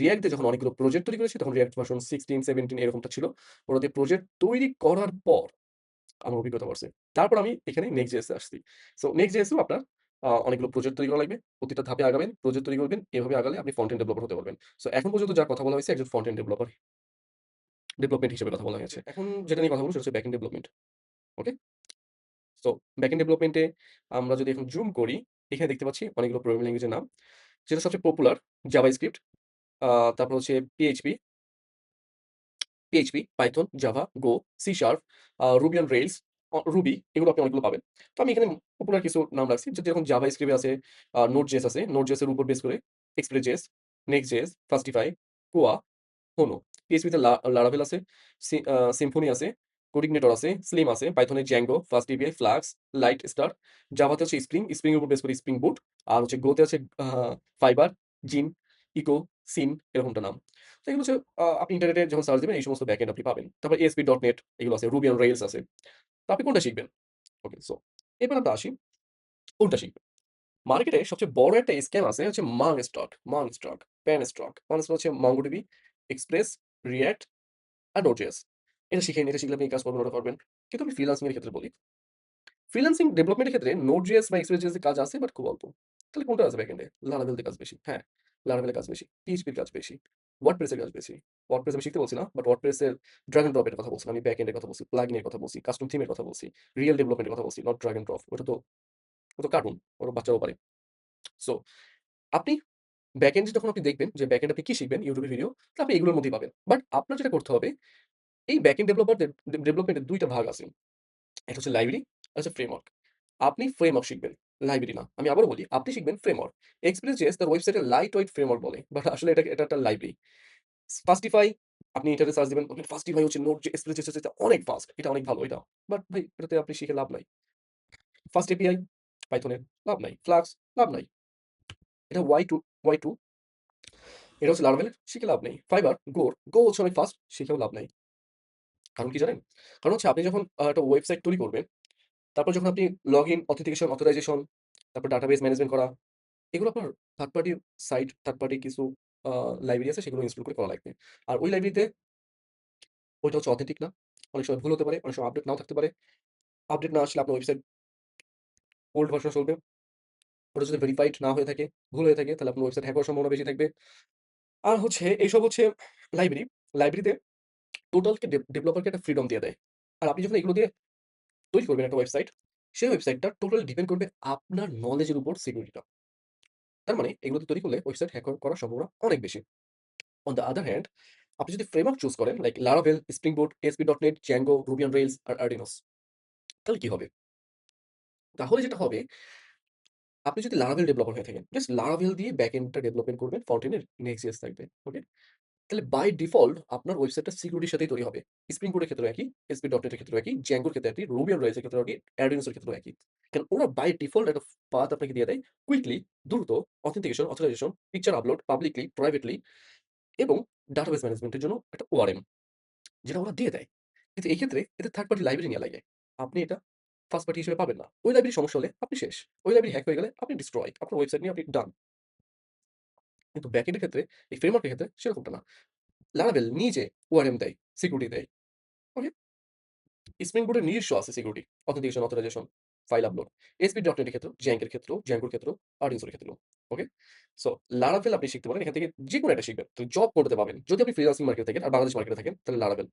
React দিয়ে যখন অনেকগুলো প্রজেক্ট তৈরি করেছি তখন React ভার্সন 16, 17 এরকমটা ছিল। ওটা দিয়ে প্রজেক্ট তৈরি করার পর আমার অভিজ্ঞতা বাড়ছে। তারপর আমি এখানে Next.js এ আসছি। সো Next.js এও আপনার অনেকগুলো প্রজেক্ট তৈরি করা লাগবে। প্রতিটা ধাপে আগাবেন, প্রজেক্ট তৈরি করবেন। এভাবে আগালে আপনি ফ্রন্ট এন্ড ডেভেলপার হতে পারবেন। সো এখন পর্যন্ত যা কথা বলা হয়েছে একজন ফ্রন্ট এন্ড ডেভেলপমেন্ট হিসেবে কথা বলা হয়েছে। এখন যেটা নিয়ে কথা বলব সেটা হচ্ছে ব্যাক এন্ড ডেভেলপমেন্ট। ওকে? সো ব্যাক এন্ড ডেভেলপমেন্ট এ আমরা যদি এখন জুম করি, এখানে দেখতে পাচ্ছি অনেকগুলো প্রোগ্রামিং ল্যাঙ্গুয়েজ এর নাম। যেটা সবচেয়ে পপুলার জাভাস্ক্রিপ্ট, আ তারপর হচ্ছে PHP, Python, Java, Go, C# Ruby on Rails, Ruby এগুলো আপনি অনেকগুলো পাবেন। তো আমি এখানে পপুলার কিছু নাম রাখছি। যেরকম জাভাস্ক্রিপ্ট এ আছে, Node.js আছে। Node.js এর উপর বেস করে Express.js, Next.js, Fastify, Koa, Hono। PHP তে Laravel আছে, Symfony আছে, Coordinator আছে, Slim আছে, Python এ Django, FastAPI, Flux, Lightstar, জাভাতে হচ্ছে Spring এর উপর বেস করে Spring Boot, আর হচ্ছে Go তে আছে Fiber, Gin, Eco, Sin এরকমটা নাম। তো এগুলো হচ্ছে আপনি ইন্টারনেটে যখন সার্চ দিবেন এই সমস্ত ব্যাকএন্ড আপনি পাবেন। তারপর ASP.NET এগুলো আছে, Ruby on Rails আছে। তো আপনি কোনটা শিখবেন? ওকে, সো এবার আমরা আসি কোনটা শিখবেন। মার্কেটে সবচেয়ে বড় একটা স্ক্যাম আছে হচ্ছে Penstock হচ্ছে MongoDB, Express, React আর Node.js। এটা শিখে নিন, এটা শিখলে আপনি এই কাজকর্মগুলো পারবেন। কিন্তু আমি ফ্রিল্যান্সিং এর ক্ষেত্রে বলি। ফ্রিল্যান্সিং ডেভেলপমেন্টের ক্ষেত্রে Node.js বা Express.js এর কাজ আছে বাট খুব অল্প। তাহলে কোনটা আছে ব্যাকএন্ডে? Laravel তে কাজ বেশি। হ্যাঁ, Laravel এর কাজ বেশি। PHP এর কাজ বেশি। WordPress এর কাজ বেশি। WordPress আমি শিখতে বলছি না, বাট WordPress এর drag and drop এর কথা বলছি না। আমি ব্যাকএন্ড এর কথা বলছি, প্লাগইন এর কথা বলছি, কাস্টম থিম এর কথা বলছি, রিয়েল ডেভেলপমেন্ট এর কথা বলছি, নট drag and drop। ওটা তো কার্টুন। ওটা বাচ্চারাও পারে। সো আপনি ব্যাকএন্ড যখন আপনি দেখবেন যে ব্যাকএন্ড আপনি কি শিখবেন YouTube এর ভিডিও, তো আপনি এগুলোর মধ্যেই পাবেন। বাট আপনার যেটা করতে হবে, এই ব্যাকএন্ড ডেভেলপমেন্টের ২ টা ভাগ আছে। একটা হচ্ছে লাইব্রেরি, আর হচ্ছে ফ্রেমওয়ার্ক। আপনি ফ্রেমওয়ার্ক শিখবেন, লাইব্রেরি না। আমি আবারও বলি, আপনি শিখবেন ফ্রেমওয়ার্ক। Express.js তার ওয়েবসাইটে লাইট ওয়েট ফ্রেমওয়ার্ক বলে। বাট আসলে এটা একটা লাইব্রেরি। Fastify আপনি এটাতে সার্চ দিবেন, Fastify হচ্ছে নোড যে Express.js এর চাইতে অনেক ফাস্ট। এটা অনেক ভালো এটা। বাট ভাই এটাতে আপনি শিখে লাভ নাই। ফাস্ট এপিআই Python এর লাভ নাই। Flux লাভ নাই। এটা Y2 এটা হচ্ছে Laravel শিখে লাভ নেই। Fiverr, Go হচ্ছে অনেক ফাস্ট, শিখেও লাভ নাই। কারণ কি জানেন? কারণ হচ্ছে আপনি যখন একটা ওয়েবসাইট তৈরি করবেন, তারপর যখন আপনি লগইন, অথেন্টিকেশন, অথরাইজেশন, তারপর ডাটাবেস ম্যানেজমেন্ট করা, এগুলো আপনার থার্ড পার্টি থার্ড পার্টি কিছু আ লাইব্রেরি আছে সেগুলো ইনস্টল করে করা লাগবে। আর ওই লাইব্রেরিতে ওইটা হচ্ছে অথেন্টিক না। অনেক সময় ভুল হতে পারে, অনেক সময় আপডেট নাও থাকতে পারে। আপডেট না আসলে আপনার ওয়েবসাইট ওল্ড ভার্সন চলবে। ওটা যদি ভেরিফাইড না হয়ে থাকে, ভুল হয়ে থাকে তাহলে আপনার ওয়েবসাইট হ্যাক হওয়ার সম্ভাবনা বেশি থাকবে। আর হচ্ছে এইসব হচ্ছে লাইব্রেরি। লাইব্রেরিতে টোটালকে ডেভেলপারকে একটা ফ্রিডম দিয়ে দেয়। আর আপনি যখন এগুলো দিয়ে তৈরি করবেন একটা ওয়েবসাইট, সেই ওয়েবসাইটটা টোটালি ডিপেন্ড করবে আপনার নলেজের উপর সিকিউরিটিটা। তার মানে এগুলোতে তৈরি করলে ওয়েবসাইট হ্যাক করার সম্ভাবনা অনেক বেশি। অন দ্য আদার হ্যান্ড আপনি যদি ফ্রেমওয়ার্ক চুজ করেন like Laravel, Spring Boot, ASP.NET, Django, Ruby on Rails আর Arduino, তাহলে কি হবে? তাহলে যেটা হবে, আপনি যদি Laravel ডেভেলপার হয়ে থাকেন, জাস্ট Laravel দিয়ে ব্যাকএন্ডটা ডেভেলপমেন্ট করবেন, ফ্রন্ট এন্ড এর Next.js থাকবে। ওকে? তাহলে বাই ডিফল্ট আপনার ওয়েবসাইটটা সিকিউরিটির সাথেই তৈরি হবে। স্প্রিং বোর্ড এর ক্ষেত্রেও একই, ASP.NET এর ক্ষেত্রেও একই, Django এর ক্ষেত্রে একই, Ruby on Rails এর ক্ষেত্রেও একই, Arduino এর ক্ষেত্রেও একই। কারণ ওরা বাই ডিফল্ট একটা পাথ আপনাকে দিয়ে দেয়। কুইকলি, দ্রুত authentication, authorisation, picture upload, publicly, privately এবং ডাটাবেস ম্যানেজমেন্টের জন্য একটা ORM যেটা ওরা দিয়ে দেয়। কিন্তু এই ক্ষেত্রে এদের থার্ড পার্টি লাইব্রেরি নেয়া লাগে। আপনি এটা ফার্স্ট পার্টি হিসেবে পাবেন না। ওই লাইব্রেরির সমস্যা হলে আপনি শেষ। ওই লাইব্রেরি হ্যাক হয়ে গেলে আপনি ডিস্ট্রয়। আপনার ওয়েবসাইট নিয়ে আপনি ডান। কিন্তু ব্যাকএন্ড এর ক্ষেত্রে, এই ফ্রেমওয়ার্ক এর ক্ষেত্রে সেরকমটা না। Laravel নিজে ORM দেয়, সিকিউরিটি দেয়। ওকে? স্প্রিং বোর্ডের নিজস্ব আছে security, authentication, authorisation, file upload. ASP.NET এর ক্ষেত্রেও, Django এর ক্ষেত্রেও, Arduino এর ক্ষেত্রেও। ওকে? সো Laravel আপনি শিখতে পারেন। এখান থেকে যেকোনো একটা শিখবেন। তো জব কোনটাতে পাবেন? যদি আপনি ফ্রিল্যান্সিং মার্কেটে থাকেন আর বাংলাদেশ মার্কেটে থাকেন তাহলে Laravel।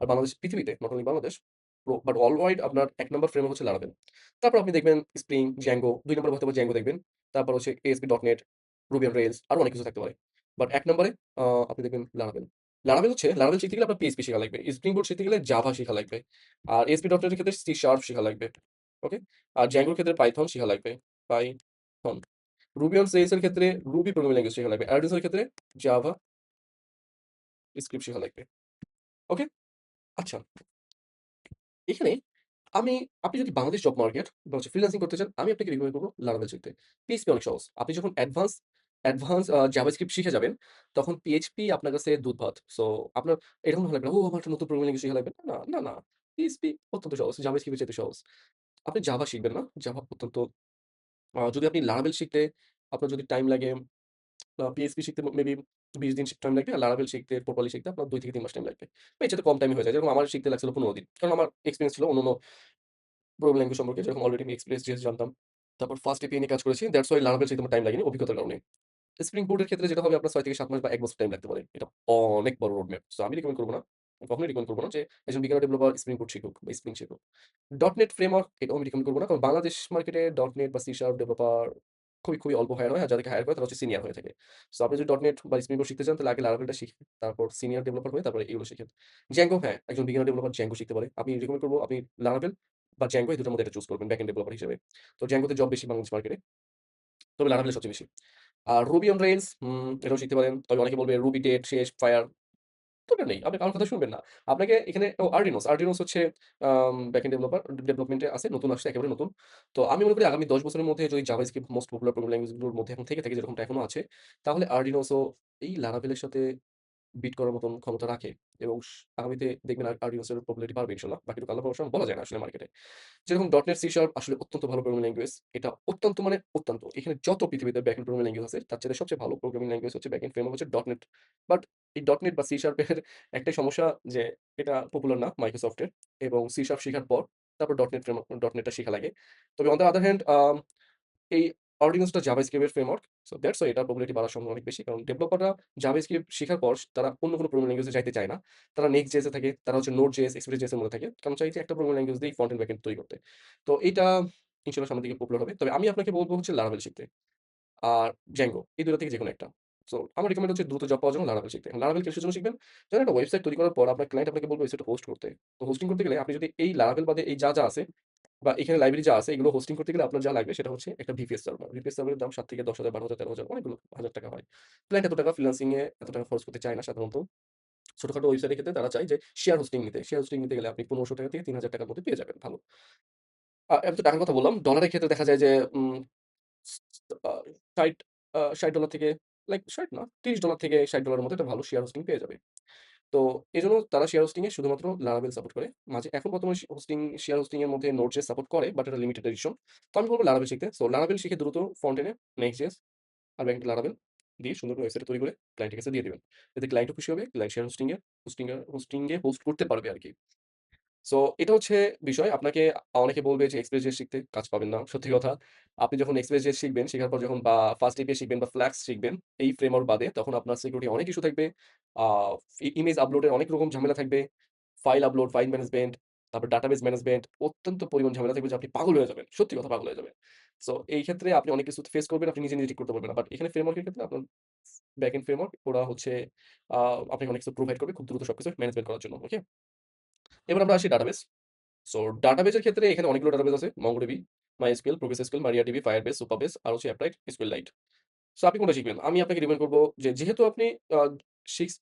আর বাংলাদেশ পৃথিবীতে not only Bangladesh but world wide আপনার ১ নাম্বার ফ্রেমওয়ার্ক হচ্ছে Laravel। তারপর আপনি দেখবেন Spring, Django, ২ নম্বরে হয়তোবা Django দেখবেন। তারপর হচ্ছে ASP.NET, Ruby on Rails আরো অনেক কিছু থাকতে পারে। বাট ১ নম্বরে আ আপনি দেখবেন Laravel। Laravel শিখতে গেলে আপনার PHP শেখা লাগবে। Spring Boot শিখতে গেলে Java শেখা লাগবে। আর ASP.NET এর ক্ষেত্রে C# শেখা লাগবে। ওকে? আর Django এর ক্ষেত্রে Python শেখা লাগবে। Python। Ruby on Rails এর ক্ষেত্রে Ruby প্রোগ্রামিং ল্যাঙ্গুয়েজ শেখা লাগবে। Arduino এর ক্ষেত্রে Java স্ক্রিপ্ট শেখা লাগবে। ওকে? আচ্ছা, এখানে আমি আপনি যদি বাংলাদেশ জব মার্কেট বা ফ্রিল্যান্সিং করতে চান, আমি আপনাকে রিকমেন্ড করব Laravel শিখতে। PHP অনেক সহজ। আপনি যখন অ্যাডভান্স জাভাস্ক্রিপ্ট শিখে যাবেন, তখন PHP আপনার কাছে দুধ ভাত। সো আপনার এরকম ভালো লাগবে না, "ও আমার একটা নতুন প্রোগ্রামিং ল্যাঙ্গুয়েজ শিখা লাগবে।" না। PHP অত্যন্ত সহজ। জাভাস্ক্রিপ্ট এর চাইতে সহজ। আপনি জাভা শিখবেন না। জাভা অত্যন্ত যদি আপনি Laravel শিখতে আপনার যদি টাইম লাগে PHP শিখতে মেবি ২০ দিন টাইম লাগবে। আর Laravel শিখতে প্রপারলি শিখতে আপনার ২ থেকে ৩ মাস টাইম লাগবে। বা এর চাইতে কম টাইমে হয়ে যায়। যেরকম আমার শিখতে লাগছিল ১৫ দিন। কারণ আমার এক্সপেরিয়েন্স ছিল অন্যান্য প্রোগ্রামিং ল্যাঙ্গুয়েজ সম্পর্কে যেরকম অলরেডি আমি Express.js জানতাম। তারপর ফার্স্ট এপিআই নিয়ে কাজ করেছি। দ্যাটস ওয়াই Laravel শিখতে আমার টাইম লাগেনি অভিজ্ঞতার কারণে। স্প্রিং বোর্ড এর ক্ষেত্রে যেটা হবে আপনার ৬ থেকে ৭ মাস বা ১ বছর টাইম লাগতে পারে। এটা অনেক বড় রোড ম্যাপ। সো আমি রিকমেন্ড করব না। আমি কখনোই রিকমেন্ড করব না যে একজন বিগিনার ডেভেলপার স্প্রিং বোর্ড শিখুক বা স্প্রিং শিখুক। .NET ফ্রেমওয়ার্ক এটাও আমি রিকমেন্ড করব না। কারণ বাংলাদেশ মার্কেটে .NET বা C# ডেভেলপার খুবই অল্প হায়ার হয়। আর যাদেরকে হায়ার করে তারা হচ্ছে সিনিয়র হয়ে থাকে। সো আপনি যদি .NET বা স্প্রিং বোর্ড শিখতে চান তাহলে আগে Laravel টা শিখেন। তারপর সিনিয়র ডেভেলপার হয়ে তারপরে এগুলো শিখেন। Django হ্যাঁ, একজন বিগিনার ডেভেলপার Django শিখতে পারে। আমি রিকমেন্ড করব আপনি Laravel বা Django এই দুটোর মধ্যে একটা চুজ করবেন ব্যাকএন্ড ডেভেলপার হিসেবে। তো Django তে জব বেশি বাংলাদেশ মার্কেটে। তবে Laravel এ সবচেয়ে বেশি। আর Ruby on Rails এটাও শিখতে পারেন। তবে অনেকে বলবে Ruby dead, শেষ, ফায়ার। দরকার নেই। আপনি কারো কথা শুনবেন না। আপনাকে এখানে Arduinos হচ্ছে ব্যাকএন্ড ডেভেলপমেন্ট এ আছে। নতুন আসছে, একেবারে নতুন। তো আমি মনে করি আগামী ১০ বছরের মধ্যে যদি JavaScript most popular programming language গুলোর মধ্যে এখন থেকে থাকে যেরকমটা এখনো আছে, তাহলে Arduinos ও এই Laravel এর সাথে বিট করার মতন ক্ষমতা রাখে এবং আগামীতে দেখবেন Arduinos এর পপুলারিটি বাড়বে ইনশাআল্লাহ। বাকিটুকু আল্লাহ ভরসা, বলা যায় না আসলে মার্কেটে। যেরকম .NET C# আসলে অত্যন্ত ভালো প্রোগ্রামিং ল্যাঙ্গুয়েজ। এটা অত্যন্ত মানে অত্যন্ত। এখানে যত পৃথিবীতে ব্যাকএন্ড প্রোগ্রামিং ল্যাঙ্গুয়েজ আছে, তার চাইতে সবচেয়ে ভালো প্রোগ্রামিং ল্যাঙ্গুয়েজ হচ্ছে ব্যাকএন্ড ফ্রেমওয়ার্ক হচ্ছে .NET। বাট এই .NET বা C# এর একটাই সমস্যা যে এটা পপুলার না Microsoft এর এবং C# শিখার পর তারপর .NET টা শিখা লাগে। তবে অন দ্যা আদার হ্যান্ড এই Arduinos টা জাভাস্ক্রিপ্ট এর ফ্রেমওয়ার্ক। সো দ্যাটস হোয়াই এটার পপুলারিটি বাড়ার সম্ভাবনা অনেক বেশি। কারণ ডেভেলপাররা জাভাস্ক্রিপ্ট শিখার পর তারা অন্য কোনো প্রোগ্রামিং ল্যাঙ্গুয়েজ এ যাইতে চায় না। তারা Next.js এ থাকে, তারা হচ্ছে Node.js, Express.js এর মধ্যে থাকে। কারণ চাই যে একটা প্রোগ্রামিং ল্যাঙ্গুয়েজ দিয়েই ফ্রন্ট এন্ড ব্যাক এন্ড তৈরি করতে। তো এইটা ইনশাআল্লাহ সামনের দিকে পপুলার হবে। তবে আমি আপনাকে বলব হচ্ছে Laravel শিখতে। আর Django এই ২ টা থেকে যেকোনো একটা। সো আমার রিকমেন্ড হচ্ছে দ্রুত জব পাওয়ার জন্য Laravel শিখতে। এখন Laravel কিসের জন্য শিখবেন? জানেন একটা ওয়েবসাইট তৈরি করার পর আপনার ক্লায়েন্ট আপনাকে বলবে ওয়েবসাইটটা হোস্ট করতে। তো হোস্টিং করতে গেলে আপনি যদি এই Laravel বাদে এই যা আছে বা এখানে লাইব্রেরি যা আছে এগুলো হোস্টিং করতে গেলে আপনার যা লাগবে সেটা হচ্ছে একটা VPS সার্ভার। VPS সার্ভারের দাম ৭ থেকে ১০,০০০, ১২,০০০, ১৩,০০০ অনেকগুলো হাজার টাকা হয়। ক্লায়েন্ট এত টাকা ফ্রিল্যান্সিং এ এত টাকা খরচ করতে চায় না সাধারণত। ছোটখাটো ওয়েবসাইটের ক্ষেত্রে তারা চায় যে শেয়ার হোস্টিং নিতে। শেয়ার হোস্টিং নিতে গেলে আপনি ৳১৫০০ থেকে ৳৩,০০০ র মধ্যে পেয়ে যাবেন ভালো। আমি তো টাকার কথা বললাম। ডলারের ক্ষেত্রে দেখা যায় যে উম আ ৬০ $৬০ থেকে লাইক ৬০ না $৩০ থেকে $৬০ এর মধ্যে একটা ভালো শেয়ার হোস্টিং পেয়ে যাবে। তো এজন্য তারা শেয়ার হোস্টিং এ শুধুমাত্র Laravel সাপোর্ট করে। মাঝে এখন বর্তমানে শেয়ার হোস্টিং এর মধ্যে Node.js সাপোর্ট করে বাট এটা লিমিটেড এডিশন। তো আমি বলব Laravel শিখতে। সো Laravel শিখে দ্রুত ফ্রন্ট এন্ড এ Next.js আর ব্যাকএন্ড Laravel দিয়ে সুন্দর করে ওয়েবসাইট তৈরি করে ক্লায়েন্টের কাছে দিয়ে দিবেন। এতে ক্লায়েন্টও খুশি হবে। ক্লায়েন্ট শেয়ার হোস্টিং এ হোস্ট করতে পারবে আরকি। সো এটা হচ্ছে বিষয়। আপনাকে অনেকে বলবে যে Express.js শিখতে কাজ পাবেন না। সত্যি কথা। আপনি যখন Express.js শিখবেন, শেখার পর যখন বা ফাস্ট এপিআই শিখবেন বা Flask শিখবেন, এই ফ্রেমওয়ার্ক বাদে তখন আপনার সিকিউরিটি অনেক ইস্যু থাকবে। আ ইমেজ আপলোডের অনেক রকম ঝামেলা থাকবে। ফাইল আপলোড, ফাইল ম্যানেজমেন্ট, তারপর ডাটাবেস ম্যানেজমেন্ট অত্যন্ত পরিমাণ ঝামেলা থাকবে যে আপনি পাগল হয়ে যাবেন। সত্যি কথা পাগল হয়ে যাবেন। সো এই ক্ষেত্রে আপনি অনেক কিছু ফেস করবেন, আপনি নিজে ঠিক করতে পারবেন না। বাট এখানে ফ্রেমওয়ার্কের ক্ষেত্রে আপনার ব্যাকএন্ড ফ্রেমওয়ার্ক ওরা হচ্ছে আ আপনাকে অনেক কিছু প্রোভাইড করবে খুব দ্রুত সবকিছু ম্যানেজমেন্ট করার জন্য। ওকে? এবার আমরা আসি ডাটাবেস। সো ডাটাবেজের ক্ষেত্রে এখানে অনেকগুলো ডাটাবেস আছে। MongoDB, MySQL, ProfessSQL, MariaDB, Firebase, Supabase আর হচ্ছে Upright, SQLite। সো আপনি কোনটা শিখবেন? আমি আপনাকে রিকমেন্ড করব যে যেহেতু আপনি আ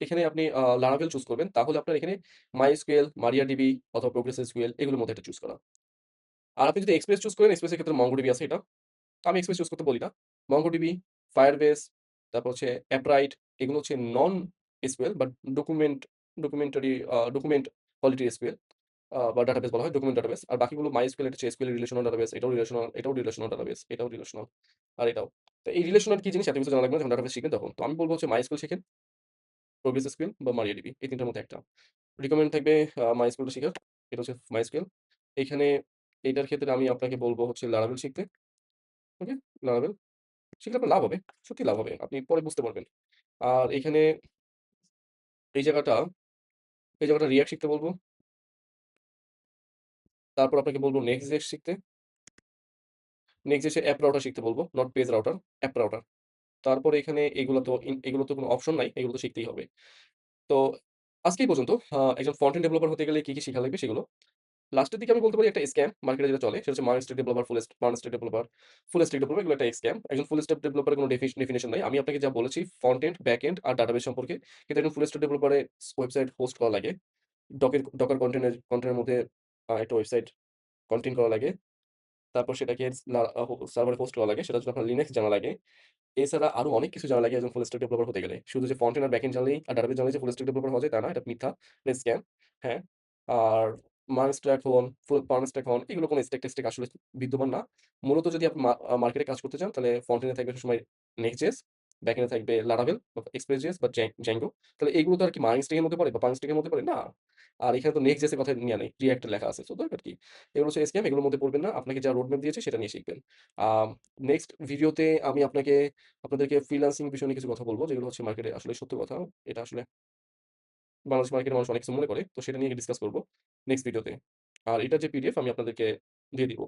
এখানে আপনি Laravel চুজ করবেন তাহলে আপনার এখানে MySQL, MariaDB অথবা ProfessSQL এগুলোর মধ্যে একটা চুজ করা। আর আপনি যদি Express চুজ করেন Express এর ক্ষেত্রে MongoDB আছে এটা। তো আমি Express চুজ করতে বলি না। MongoDB, Firebase তারপর হচ্ছে Upright এগুলো হচ্ছে নন SQL but document quality SQL বা ডাটাবেস বলা হয় ডকুমেন্ট ডাটাবেস। আর বাকিগুলো MySQL এটা হচ্ছে SQL এর রিলেশনাল ডাটাবেস, এটাও রিলেশনাল ডাটাবেস, এটাও রিলেশনাল আর এটাও। তো এই রিলেশনাল কি জিনিস এত কিছু জানা লাগবে না যখন ডাটাবেস শিখবেন তখন। তো আমি বলব হচ্ছে MySQL শিখেন, ProfessSQL বা MariaDB এই ৩ টার মধ্যে একটা। রিকমেন্ড থাকবে MySQL টা শিখার। এটা হচ্ছে MySQL। এখানে এটার ক্ষেত্রে আমি আপনাকে বলব হচ্ছে Laravel শিখতে। ওকে? Laravel শিখলে আপনার লাভ হবে। সত্যিই লাভ হবে। আপনি পরে বুঝতে পারবেন। আর এখানে এই জায়গাটা React শিখতে বলব। তারপর আপনাকে বলব Next.js শিখতে। Next.js এর অ্যাপ রাউটার শিখতে বলব। Not page router, app router. তারপরে এখানে এগুলো তো কোনো অপশন নাই। এগুলো তো শিখতেই হবে। তো আজকে এই পর্যন্ত একজন ফ্রন্ট এন্ড ডেভেলপার হতে গেলে কি, কি শিখা লাগবে সেগুলো। লাস্টের দিকে আমি বলতে পারি একটা স্ক্যাম মার্কেটে যেটা চলে সেটা হচ্ছে MERN stack developer, MERN stack developer, full stack developer এগুলো একটা স্ক্যাম। একজন ফুল স্ট্যাক ডেভেলপারের কোনো ডেফিনিশন নাই। আমি আপনাকে যা বলেছি ফ্রন্ট এন্ড, ব্যাক এন্ড আর ডাটাবেস সম্পর্কে। কিন্তু একজন ফুল স্ট্যাক ডেভেলপারের ওয়েবসাইট হোস্ট করা লাগে। ডকার কন্টেন্টের মধ্যে একটা ওয়েবসাইট কন্টেইন করা লাগে। তারপর সেটাকে লা আ হো সার্ভারে হোস্ট করা লাগে। সেটার জন্য আপনার লিনাক্স জানা লাগে। এছাড়া আরো অনেক কিছু জানা লাগে একজন ফুল স্ট্যাক ডেভেলপার হতে গেলে। শুধু যে ফ্রন্ট এন্ড আর ব্যাক এন্ড জানলেই আর ডাটাবেস জানলেই যে ফুল স্ট্যাক ডেভেলপার হওয়া যায় তা না। এটা মিথ্যা। এটা স্ক্যাম। হ্যাঁ? আর মার্নস্ট্যাক হন, পার্নস্ট্যাক হন এগুলো কোনো স্ট্যাক-টেস্টিক আসলে বিদ্যমান না। মূলত যদি আপনি মার্কেটে কাজ করতে চান তাহলে ফ্রন্ট এন্ড এ থাকবে সবসময় Next.js, ব্যাক এন্ড এ থাকবে Laravel, Express.js বা Django। তাহলে এগুলো তো আর কি মার্নস্ট্যাক এর মধ্যে পড়ে বা পার্নস্ট্যাক এর মধ্যে পড়ে? না। আর এখানে তো Next.js এর কথা নেয়া নেই। React এ লেখা আছে। সো দরকার কি? এগুলো হচ্ছে স্ক্যাম এগুলোর মধ্যে পড়বেন না। আপনাকে যা রোডম্যাপ দিয়েছি সেটা নিয়ে শিখবেন। আম নেক্সট ভিডিওতে আমি আপনাদেরকে ফ্রিল্যান্সিং বিষয় নিয়ে কিছু কথা বলব, যেগুলো হচ্ছে মার্কেটে আসলে সত্য কথা। এটা আসলে বাংলাদেশ মার্কেটের মানুষ অনেক কিছু মনে করে। তো সেটা নিয়ে ডিসকাস করব নেক্সট ভিডিওতে। আর এটার যে পিডিএফ আমি আপনাদেরকে দিয়ে দিব।